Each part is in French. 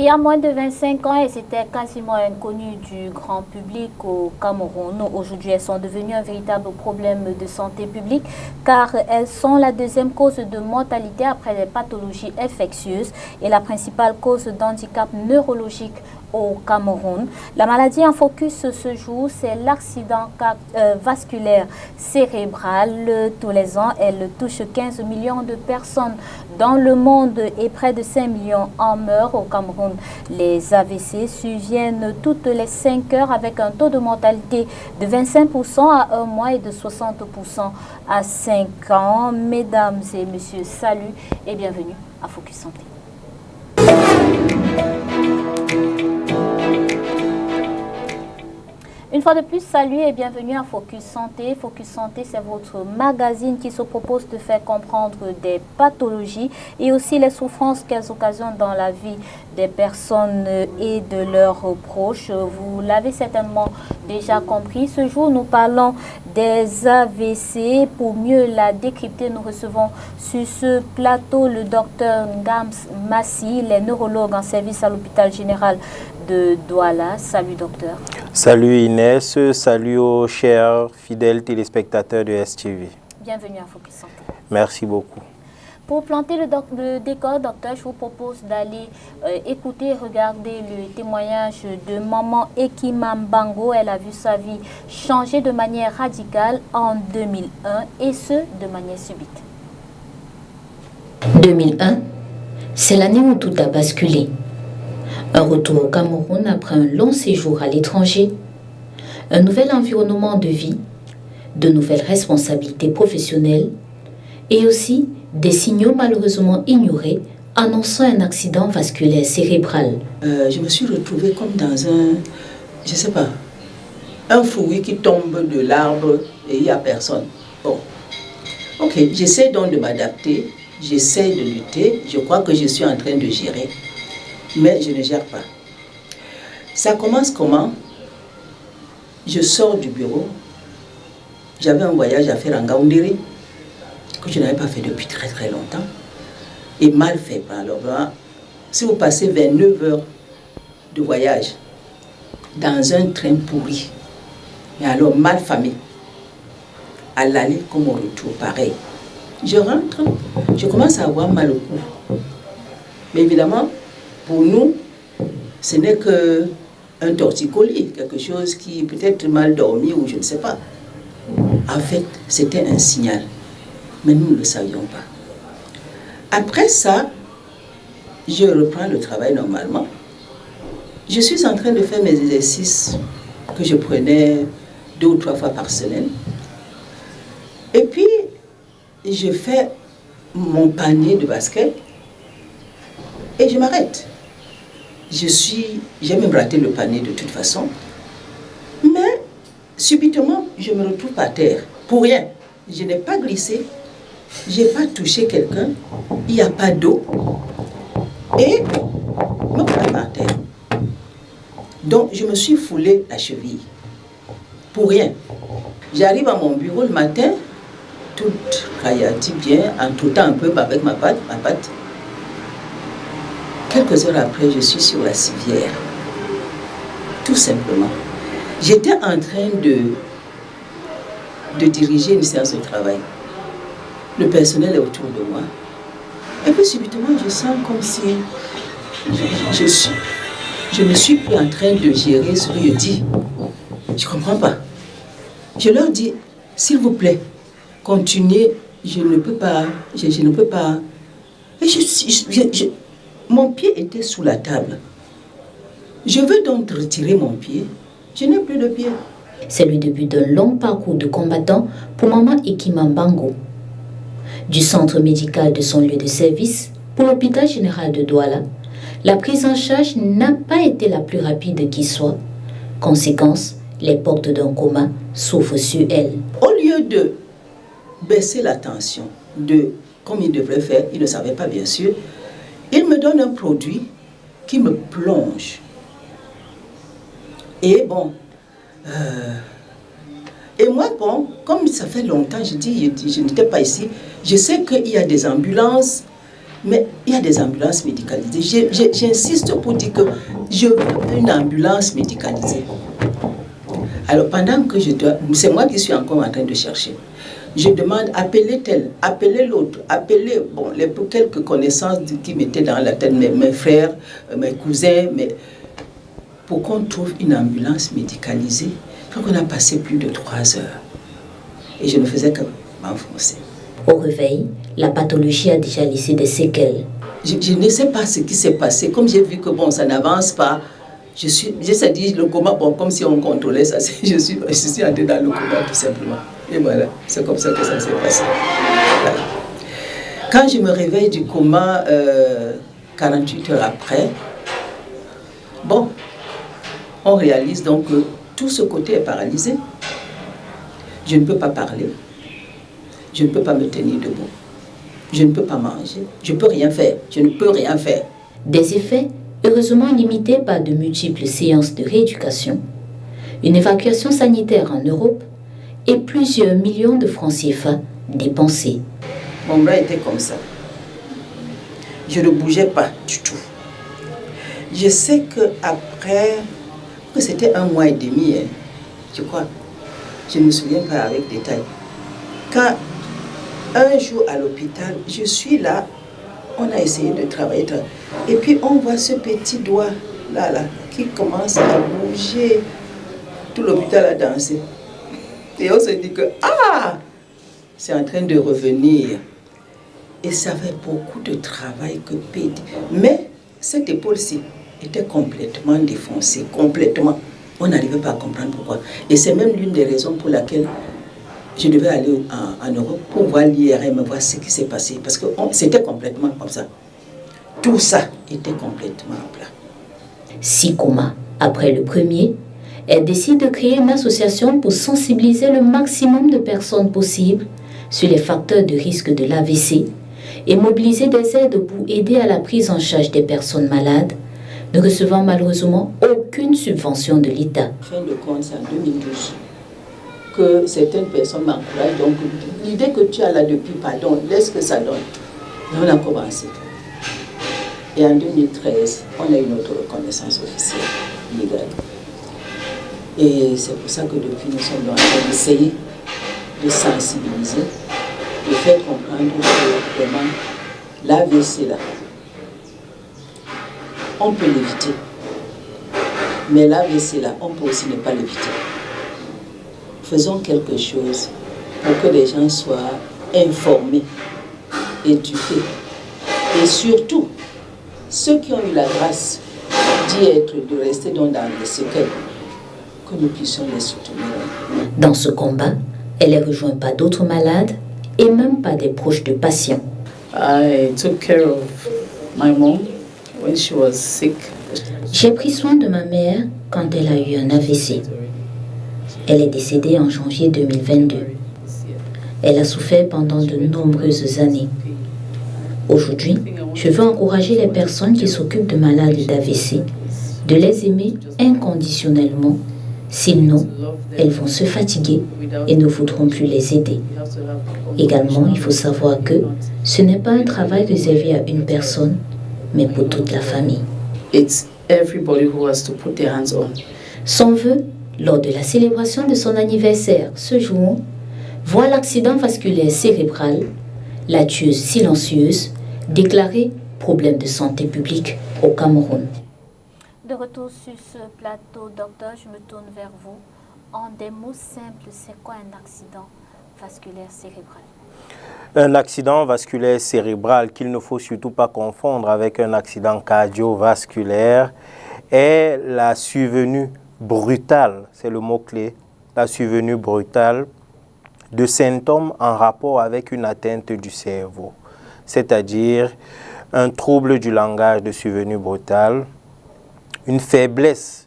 Il y a moins de 25 ans, elles étaient quasiment inconnues du grand public au Cameroun. Aujourd'hui, elles sont devenues un véritable problème de santé publique car elles sont la deuxième cause de mortalité après les pathologies infectieuses et la principale cause d'handicap neurologique au Cameroun. La maladie en focus ce jour, c'est l'accident vasculaire cérébral. Tous les ans, elle touche 15 millions de personnes dans le monde et près de 5 millions en meurent au Cameroun. Les AVC surviennent toutes les 5 heures avec un taux de mortalité de 25% à 1 mois et de 60% à 5 ans. Mesdames et messieurs, salut et bienvenue à Focus Santé. Une fois de plus, salut et bienvenue à Focus Santé. Focus Santé, c'est votre magazine qui se propose de faire comprendre des pathologies et aussi les souffrances qu'elles occasionnent dans la vie des personnes et de leurs proches. Vous l'avez certainement déjà compris. Ce jour, nous parlons des AVC. Pour mieux la décrypter, nous recevons sur ce plateau le docteur Ngams Massi, il est neurologue en service à l'hôpital général de Douala. Salut docteur. Salut Inès, salut aux chers fidèles téléspectateurs de STV. Bienvenue à Focus Santé. Merci beaucoup. Pour planter le décor, docteur, je vous propose d'aller écouter et regarder le témoignage de maman Ekima Mbango. Elle a vu sa vie changer de manière radicale en 2001 et ce, de manière subite. 2001, c'est l'année où tout a basculé. Un retour au Cameroun après un long séjour à l'étranger, un nouvel environnement de vie, de nouvelles responsabilités professionnelles et aussi des signaux malheureusement ignorés annonçant un accident vasculaire cérébral. Je me suis retrouvée comme dans un fruit qui tombe de l'arbre et il n'y a personne. Bon, ok, j'essaie donc de m'adapter, j'essaie de lutter, je crois que je suis en train de gérer. Mais je ne gère pas. Ça commence comment? Je sors du bureau. J'avais un voyage à faire en Gaoundéré que je n'avais pas fait depuis très très longtemps. Et mal fait. Alors là, si vous passez 29 heures de voyage dans un train pourri, mais alors mal famé, à l'aller comme au retour, pareil. Je rentre, je commence à avoir mal au cou. Mais évidemment, pour nous, ce n'est qu'un torticolis, quelque chose qui peut-être mal dormi ou je ne sais pas. En fait, c'était un signal, mais nous ne le savions pas. Après ça, je reprends le travail normalement. Je suis en train de faire mes exercices que je prenais 2 ou 3 fois par semaine. Et puis, je fais mon panier de basket et je m'arrête. J'ai même raté le panier de toute façon. Mais, subitement, je me retrouve par terre. Pour rien. Je n'ai pas glissé. Je n'ai pas touché quelqu'un. Il n'y a pas d'eau. Et, me voilà par terre. Donc, je me suis foulé la cheville. Pour rien. J'arrive à mon bureau le matin, toute caillatée bien, en tout temps un peu avec ma patte. Quelques heures après, je suis sur la civière. Tout simplement. J'étais en train de diriger une séance de travail. Le personnel est autour de moi. Et puis subitement, je sens comme si je ne suis plus en train de gérer ce que je dis. Je ne comprends pas. Je leur dis, s'il vous plaît, continuez, je ne peux pas. Et mon pied était sous la table. Je veux donc retirer mon pied. Je n'ai plus de pied. C'est le début d'un long parcours de combattant pour maman Ekima Mbango. Du centre médical de son lieu de service pour l'hôpital général de Douala, la prise en charge n'a pas été la plus rapide qui soit. Conséquence, les portes d'un coma s'ouvrent sur elle. Au lieu de baisser la tension, comme il devrait faire, il ne savait pas bien sûr, il me donne un produit qui me plonge. Et bon, et moi, bon, comme ça fait longtemps, je dis, je n'étais pas ici, je sais qu'il y a des ambulances, Mais il y a des ambulances médicalisées. J'insiste pour dire que je veux une ambulance médicalisée. Alors pendant que je dois, c'est moi qui suis encore en train de chercher. Je demande, appelez tel, appelez l'autre, appelez, bon, quelques connaissances qui mettaient dans la tête mes frères, mes cousins, pour qu'on trouve une ambulance médicalisée. Je crois qu'on a passé plus de 3 heures. Et je ne faisais que m'enfoncer. Au réveil, la pathologie a déjà laissé des séquelles. Je ne sais pas ce qui s'est passé. Comme j'ai vu que bon, ça n'avance pas, j'essaie de dire le coma, bon, comme si on contrôlait ça. Je suis entré dans le coma tout simplement. Et voilà, c'est comme ça que ça s'est passé. Voilà. Quand je me réveille du coma, 48 heures après, bon, on réalise donc que tout ce côté est paralysé. Je ne peux pas parler. Je ne peux pas me tenir debout. Je ne peux pas manger. Je ne peux rien faire. Je ne peux rien faire. Des effets heureusement limités par de multiples séances de rééducation, une évacuation sanitaire en Europe et plusieurs millions de francs CFA dépensés. Mon bras était comme ça. Je ne bougeais pas du tout. Je sais qu'après, que c'était 1 mois et demi, hein, je crois. Je ne me souviens pas avec détail. Quand un jour à l'hôpital, je suis là, on a essayé de travailler. Et puis on voit ce petit doigt là, qui commence à bouger. Tout l'hôpital a dansé. Et on se dit que, c'est en train de revenir. Et ça fait beaucoup de travail que pédé. Mais cette épaule-ci était complètement défoncée, complètement. On n'arrivait pas à comprendre pourquoi. Et c'est même l'une des raisons pour laquelle je devais aller en Europe pour voir l'IRM, voir ce qui s'est passé. Parce que c'était complètement comme ça. Tout ça était complètement à plat. 6 comas après le premier, elle décide de créer une association pour sensibiliser le maximum de personnes possibles sur les facteurs de risque de l'AVC et mobiliser des aides pour aider à la prise en charge des personnes malades, ne recevant malheureusement aucune subvention de l'État. En fin de compte, c'est en 2012 que certaines personnes m'encouragent. Donc, l'idée que tu as là depuis, pardon, laisse que ça donne. Et on a commencé. Et en 2013, on a eu notre reconnaissance officielle, légale. Et c'est pour ça que depuis, nous sommes en train d'essayer de sensibiliser, de faire comprendre que vraiment l'AVC là, on peut l'éviter. Mais l'AVC là, on peut aussi ne pas l'éviter. Faisons quelque chose pour que les gens soient informés, éduqués. Et surtout, ceux qui ont eu la grâce d'y être, de rester dans les séquelles, que nous puissions les soutenir. Dans ce combat, elle est rejointe par d'autres malades et même par des proches de patients. I took care of my mom when she was sick. J'ai pris soin de ma mère quand elle a eu un AVC. Elle est décédée en janvier 2022. Elle a souffert pendant de nombreuses années. Aujourd'hui, je veux encourager les personnes qui s'occupent de malades d'AVC de les aimer inconditionnellement. Sinon, elles vont se fatiguer et ne voudront plus les aider. Également, il faut savoir que ce n'est pas un travail réservé à une personne, mais pour toute la famille. It's everybody who has to put their hands on. Son vœu, lors de la célébration de son anniversaire ce jour, voit l'accident vasculaire cérébral, la tueuse silencieuse, déclaré problème de santé publique au Cameroun. De retour sur ce plateau, docteur, je me tourne vers vous. En des mots simples, c'est quoi un accident vasculaire cérébral? Un accident vasculaire cérébral qu'il ne faut surtout pas confondre avec un accident cardiovasculaire est la survenue brutale, c'est le mot-clé, la survenue brutale de symptômes en rapport avec une atteinte du cerveau, c'est-à-dire un trouble du langage de survenue brutale, une faiblesse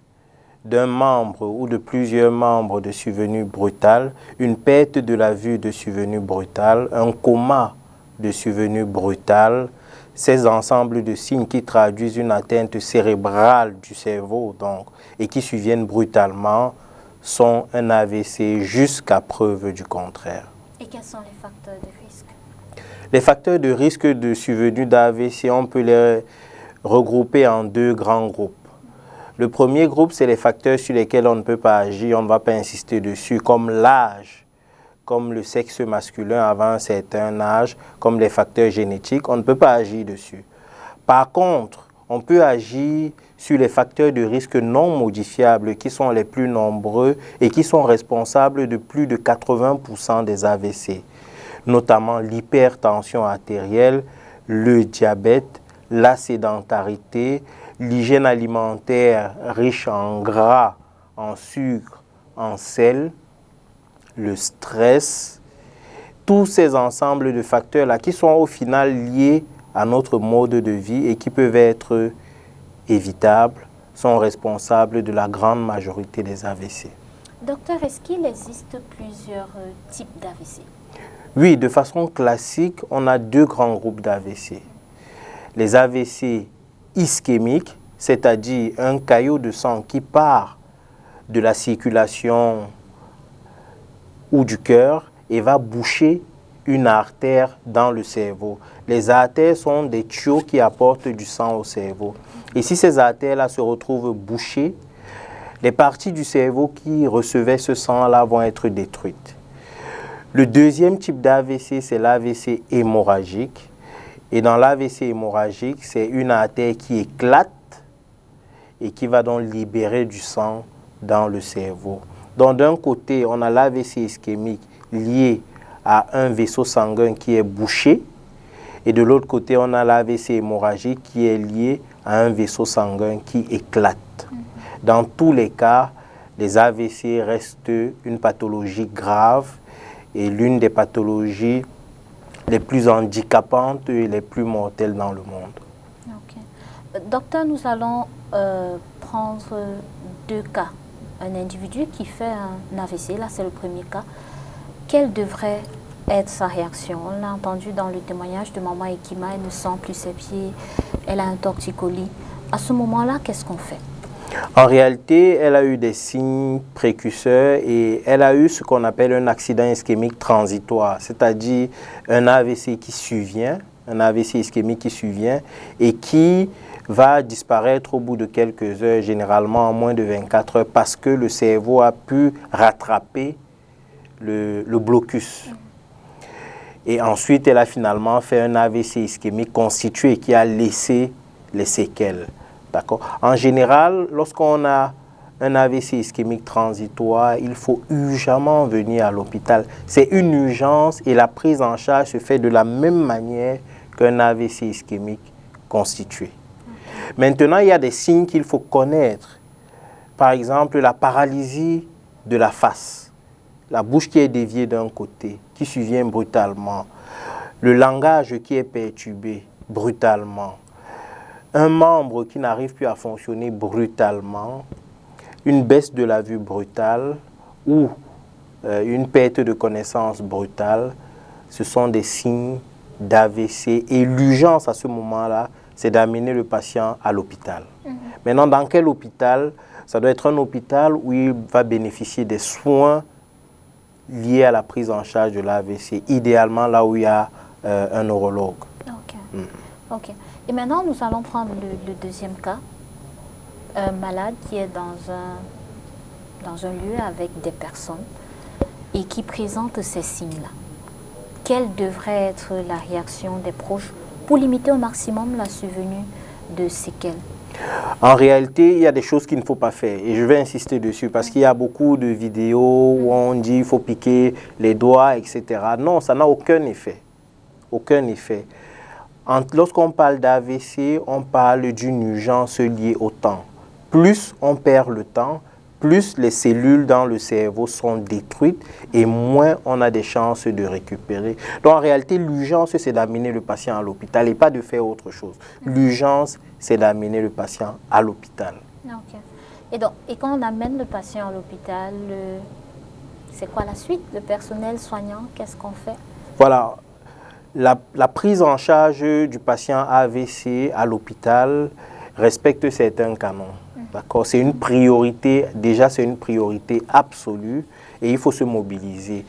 d'un membre ou de plusieurs membres de survenue brutale, une perte de la vue de survenue brutale, un coma de survenue brutale, ces ensembles de signes qui traduisent une atteinte cérébrale du cerveau donc, et qui surviennent brutalement sont un AVC jusqu'à preuve du contraire. Et quels sont les facteurs de risque? Les facteurs de risque de survenue d'AVC, on peut les regrouper en deux grands groupes. Le premier groupe, c'est les facteurs sur lesquels on ne peut pas agir, on ne va pas insister dessus, comme l'âge, comme le sexe masculin avant un certain âge, comme les facteurs génétiques, on ne peut pas agir dessus. Par contre, on peut agir sur les facteurs de risque non modifiables qui sont les plus nombreux et qui sont responsables de plus de 80% des AVC, notamment l'hypertension artérielle, le diabète, la sédentarité, l'hygiène alimentaire riche en gras, en sucre, en sel, le stress, tous ces ensembles de facteurs-là qui sont au final liés à notre mode de vie et qui peuvent être évitables, sont responsables de la grande majorité des AVC. Docteur, est-ce qu'il existe plusieurs types d'AVC? Oui, de façon classique, on a deux grands groupes d'AVC. Les AVC ischémiques, c'est-à-dire un caillot de sang qui part de la circulation ou du cœur et va boucher une artère dans le cerveau. Les artères sont des tuyaux qui apportent du sang au cerveau. Et si ces artères-là se retrouvent bouchées, les parties du cerveau qui recevaient ce sang-là vont être détruites. Le deuxième type d'AVC, c'est l'AVC hémorragique. Et dans l'AVC hémorragique, c'est une artère qui éclate et qui va donc libérer du sang dans le cerveau. Donc d'un côté, on a l'AVC ischémique lié à un vaisseau sanguin qui est bouché. Et de l'autre côté, on a l'AVC hémorragique qui est lié à un vaisseau sanguin qui éclate. Dans tous les cas, les AVC restent une pathologie grave et l'une des pathologies les plus handicapantes et les plus mortelles dans le monde. Okay. Docteur, nous allons prendre deux cas. Un individu qui fait un AVC, là c'est le premier cas. Quelle devrait être sa réaction? On l'a entendu dans le témoignage de maman Ekima, elle ne sent plus ses pieds, elle a un torticolis. À ce moment-là, qu'est-ce qu'on fait? En réalité, elle a eu des signes précurseurs et elle a eu ce qu'on appelle un accident ischémique transitoire, c'est-à-dire un AVC qui survient, un AVC ischémique qui survient et qui va disparaître au bout de quelques heures, généralement en moins de 24 heures, parce que le cerveau a pu rattraper le blocus. Et ensuite, elle a finalement fait un AVC ischémique constitué qui a laissé les séquelles. En général, lorsqu'on a un AVC ischémique transitoire, il faut urgemment venir à l'hôpital. C'est une urgence et la prise en charge se fait de la même manière qu'un AVC ischémique constitué. Maintenant, il y a des signes qu'il faut connaître. Par exemple, la paralysie de la face, la bouche qui est déviée d'un côté, qui survient brutalement, le langage qui est perturbé brutalement, un membre qui n'arrive plus à fonctionner brutalement, une baisse de la vue brutale ou une perte de connaissance brutale, ce sont des signes d'AVC et l'urgence à ce moment-là, c'est d'amener le patient à l'hôpital. Maintenant, dans quel hôpital? Ça doit être un hôpital où il va bénéficier des soins liés à la prise en charge de l'AVC, idéalement là où il y a un neurologue. Ok. Et maintenant, nous allons prendre le deuxième cas. Un malade qui est dans un lieu avec des personnes et qui présente ces signes-là. Quelle devrait être la réaction des proches pour limiter au maximum la survenue de séquelles? En réalité, il y a des choses qu'il ne faut pas faire et je vais insister dessus parce qu'il y a beaucoup de vidéos où on dit qu'il faut piquer les doigts, etc. Non, ça n'a aucun effet. Aucun effet. Lorsqu'on parle d'AVC, on parle d'une urgence liée au temps. Plus on perd le temps, plus les cellules dans le cerveau sont détruites et moins on a des chances de récupérer. Donc en réalité, l'urgence, c'est d'amener le patient à l'hôpital et pas de faire autre chose. L'urgence, c'est d'amener le patient à l'hôpital. Okay. Et quand on amène le patient à l'hôpital, c'est quoi la suite? Le personnel soignant, qu'est-ce qu'on fait? Voilà. La prise en charge du patient AVC à l'hôpital respecte certains canons. D'accord? C'est une priorité, déjà c'est une priorité absolue et il faut se mobiliser.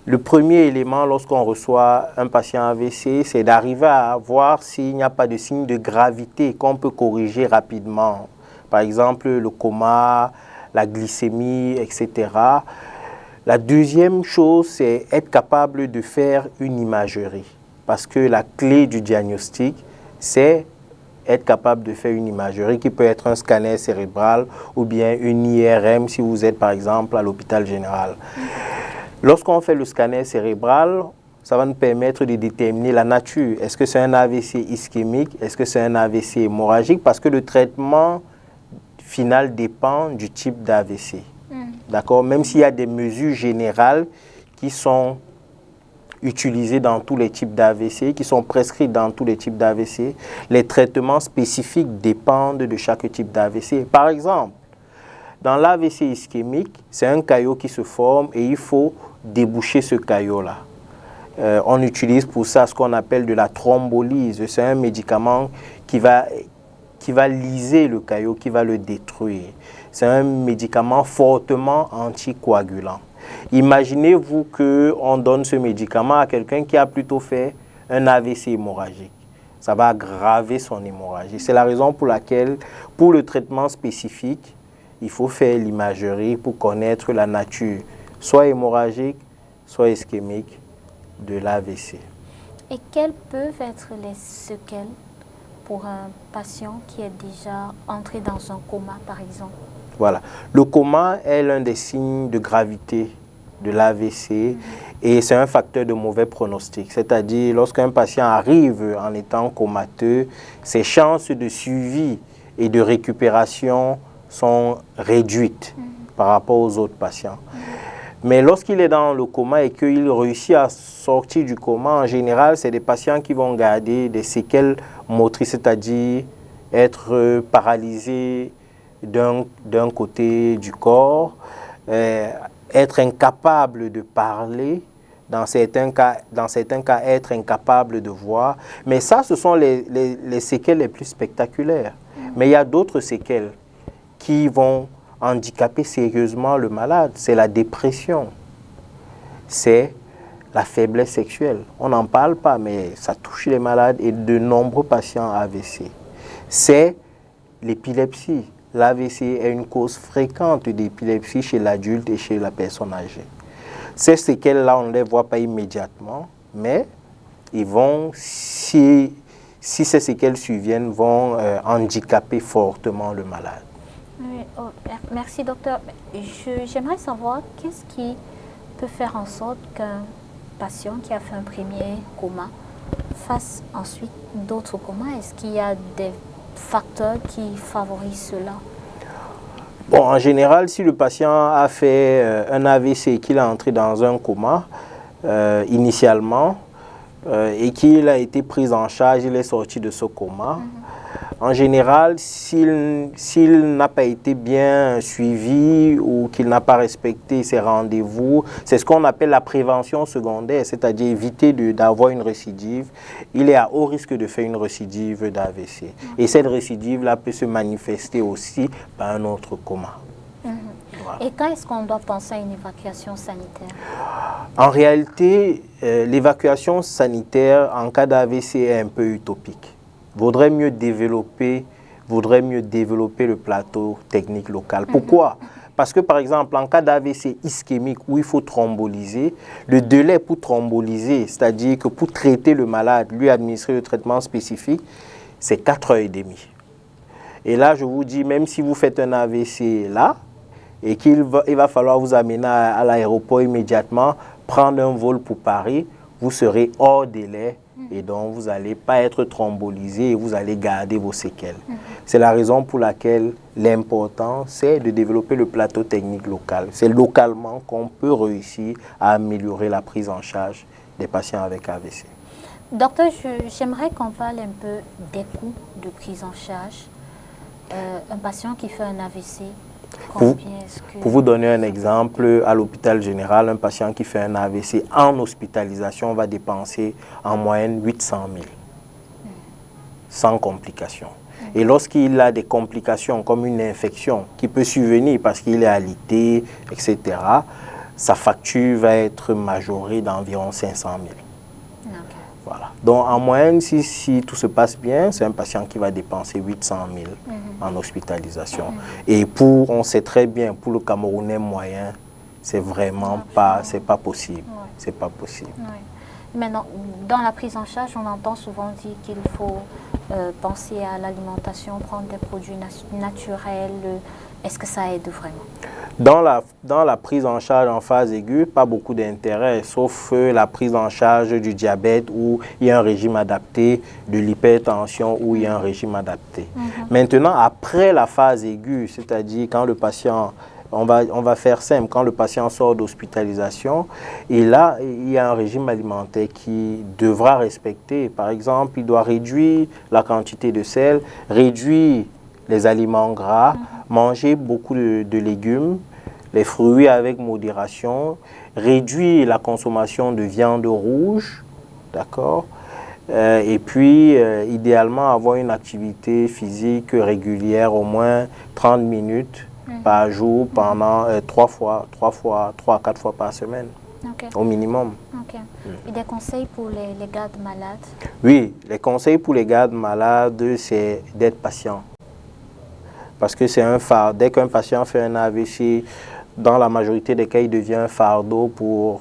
Le premier élément lorsqu'on reçoit un patient AVC, c'est d'arriver à voir s'il n'y a pas de signe de gravité qu'on peut corriger rapidement. Par exemple, le coma, la glycémie, etc. La deuxième chose, c'est être capable de faire une imagerie. Parce que la clé du diagnostic, c'est être capable de faire une imagerie qui peut être un scanner cérébral ou bien une IRM si vous êtes par exemple à l'hôpital général. Lorsqu'on fait le scanner cérébral, ça va nous permettre de déterminer la nature. Est-ce que c'est un AVC ischémique? Est-ce que c'est un AVC hémorragique? Parce que le traitement final dépend du type d'AVC. D'accord? Même s'il y a des mesures générales qui sont utilisées dans tous les types d'AVC, qui sont prescrites dans tous les types d'AVC, les traitements spécifiques dépendent de chaque type d'AVC. Par exemple, dans l'AVC ischémique, c'est un caillot qui se forme et il faut déboucher ce caillot-là. On utilise pour ça ce qu'on appelle de la thrombolyse. C'est un médicament qui va liser le caillot, qui va le détruire. C'est un médicament fortement anticoagulant. Imaginez-vous qu'on donne ce médicament à quelqu'un qui a plutôt fait un AVC hémorragique. Ça va aggraver son hémorragie. C'est la raison pour laquelle, pour le traitement spécifique, il faut faire l'imagerie pour connaître la nature, soit hémorragique, soit ischémique de l'AVC. Et quelles peuvent être les séquelles pour un patient qui est déjà entré dans un coma, par exemple? Voilà. Le coma est l'un des signes de gravité de l'AVC et c'est un facteur de mauvais pronostic. C'est-à-dire, lorsqu'un patient arrive en étant comateux, ses chances de suivi et de récupération sont réduites par rapport aux autres patients. Mais lorsqu'il est dans le coma et qu'il réussit à sortir du coma, en général, c'est des patients qui vont garder des séquelles motrices, c'est-à-dire être paralysés d'un côté du corps, être incapable de parler, dans certains cas, être incapable de voir. Mais ça, ce sont les séquelles les plus spectaculaires. Mais il y a d'autres séquelles qui vont handicaper sérieusement le malade. C'est la dépression, c'est la faiblesse sexuelle. On n'en parle pas, mais ça touche les malades et de nombreux patients AVC. C'est l'épilepsie. L'AVC est une cause fréquente d'épilepsie chez l'adulte et chez la personne âgée. Ces séquelles-là, on ne les voit pas immédiatement, mais ils vont, si ces séquelles surviennent, vont handicaper fortement le malade. Oui, merci docteur. J'aimerais savoir qu'est-ce qui peut faire en sorte qu'un patient qui a fait un premier coma fasse ensuite d'autres comas. Est-ce qu'il y a des facteurs qui favorisent cela? Bon, en général, si le patient a fait un AVC et qu'il est entré dans un coma initialement et qu'il a été pris en charge, il est sorti de ce coma. En général, s'il n'a pas été bien suivi ou qu'il n'a pas respecté ses rendez-vous, c'est ce qu'on appelle la prévention secondaire, c'est-à-dire éviter d'avoir une récidive. Il est à haut risque de faire une récidive d'AVC. Et cette récidive-là peut se manifester aussi par un autre coma. Voilà. Et quand est-ce qu'on doit penser à une évacuation sanitaire? En réalité, l'évacuation sanitaire en cas d'AVC est un peu utopique. Vaudrait mieux développer le plateau technique local. Pourquoi? Parce que, par exemple, en cas d'AVC ischémique où il faut thromboliser, le délai pour thromboliser, c'est-à-dire que pour traiter le malade, lui administrer le traitement spécifique, c'est 4h30. Et là, je vous dis, même si vous faites un AVC là, et qu'il va falloir vous amener à l'aéroport immédiatement, prendre un vol pour Paris, vous serez hors délai. Et donc, vous n'allez pas être thrombolisé et vous allez garder vos séquelles. C'est la raison pour laquelle l'important, c'est de développer le plateau technique local. C'est localement qu'on peut réussir à améliorer la prise en charge des patients avec AVC. Docteur, j'aimerais qu'on parle un peu des coûts de prise en charge. Un patient qui fait un AVC, pour vous donner un exemple, à l'hôpital général, un patient qui fait un AVC en hospitalisation va dépenser en moyenne 800 000, sans complications. Et lorsqu'il a des complications comme une infection qui peut survenir parce qu'il est alité, etc., sa facture va être majorée d'environ 500 000. Ok. Voilà. Donc, en moyenne, si tout se passe bien, c'est un patient qui va dépenser 800 000 en hospitalisation. Et on sait très bien, pour le Camerounais moyen, c'est vraiment pas possible. Ouais. C'est pas possible. Ouais. Maintenant, dans la prise en charge, on entend souvent dire qu'il faut penser à l'alimentation, prendre des produits naturels. Est-ce que ça aide vraiment? Dans la prise en charge en phase aiguë, pas beaucoup d'intérêt, sauf la prise en charge du diabète où il y a un régime adapté, de l'hypertension où il y a un régime adapté. Maintenant, après la phase aiguë, c'est-à-dire quand le patient, on va faire simple, quand le patient sort d'hospitalisation, et là, il y a un régime alimentaire qui devra respecter. Par exemple, il doit réduire la quantité de sel, réduire les aliments gras, manger beaucoup de légumes, les fruits avec modération, réduire la consommation de viande rouge, d'accord? Et puis, idéalement, avoir une activité physique régulière, au moins 30 minutes par jour pendant 3 à 4 fois par semaine, au minimum. Okay. Et des conseils pour les gardes malades? Oui, les conseils pour les gardes malades, c'est d'être patient. Parce que c'est un fardeau. Dès qu'un patient fait un AVC, dans la majorité des cas, il devient un fardeau pour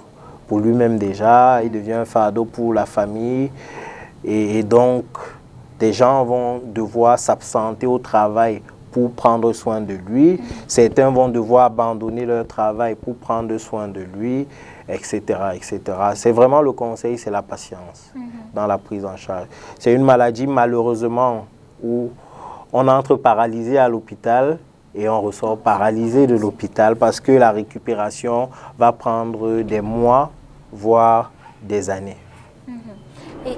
lui-même déjà, il devient un fardeau pour la famille. Et donc, des gens vont devoir s'absenter au travail pour prendre soin de lui. Certains vont devoir abandonner leur travail pour prendre soin de lui, etc., etc. C'est vraiment le conseil, c'est la patience dans la prise en charge. C'est une maladie, malheureusement, où on entre paralysé à l'hôpital et on ressort paralysé de l'hôpital parce que la récupération va prendre des mois, voire des années. Et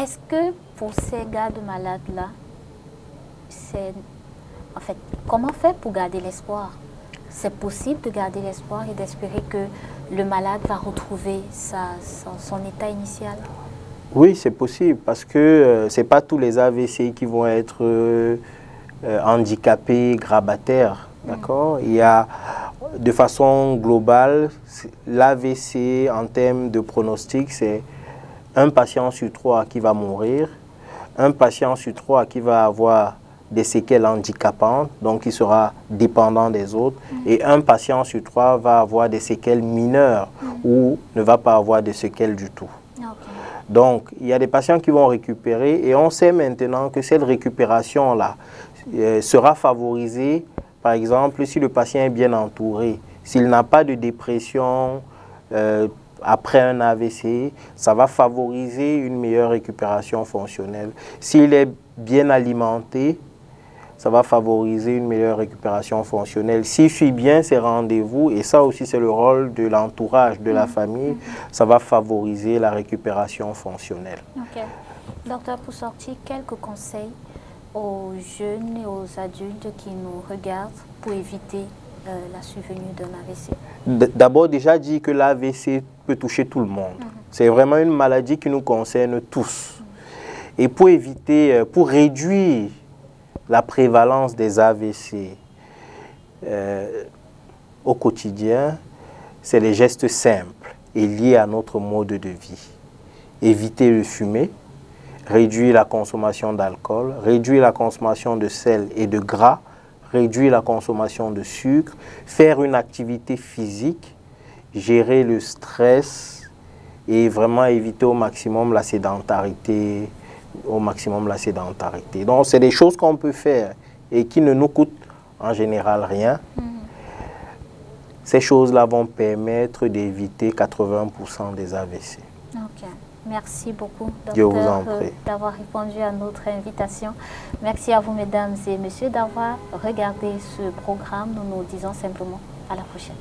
est-ce que pour ces gardes malades-là, en fait, comment faire pour garder l'espoir? C'est possible de garder l'espoir et d'espérer que le malade va retrouver son état initial? Oui, c'est possible parce que ce n'est pas tous les AVC qui vont être handicapés, grabataires. D'accord? Il y a, de façon globale, l'AVC en termes de pronostic, c'est un patient sur 3 qui va mourir, un patient sur 3 qui va avoir des séquelles handicapantes, donc il sera dépendant des autres, et un patient sur 3 va avoir des séquelles mineures ou ne va pas avoir de séquelles du tout. Donc, il y a des patients qui vont récupérer et on sait maintenant que cette récupération-là sera favorisée, par exemple, si le patient est bien entouré. S'il n'a pas de dépression après un AVC, ça va favoriser une meilleure récupération fonctionnelle. S'il est bien alimenté, ça va favoriser une meilleure récupération fonctionnelle. S'il suit bien ses rendez-vous, et ça aussi c'est le rôle de l'entourage, de la famille, ça va favoriser la récupération fonctionnelle. Ok. Docteur, pour sortir, quelques conseils aux jeunes et aux adultes qui nous regardent pour éviter la survenue d'un AVC? D'abord, déjà dit que l'AVC peut toucher tout le monde. C'est vraiment une maladie qui nous concerne tous. Et pour éviter, pour réduire la prévalence des AVC au quotidien, c'est des gestes simples et liés à notre mode de vie. Éviter de fumer, réduire la consommation d'alcool, réduire la consommation de sel et de gras, réduire la consommation de sucre, faire une activité physique, gérer le stress et vraiment éviter au maximum la sédentarité. Donc, c'est des choses qu'on peut faire et qui ne nous coûtent en général rien. Ces choses-là vont permettre d'éviter 80% des AVC. Ok. Merci beaucoup, Je vous en docteur, prie. d'avoir répondu à notre invitation. Merci à vous, mesdames et messieurs, d'avoir regardé ce programme. Nous nous disons simplement à la prochaine.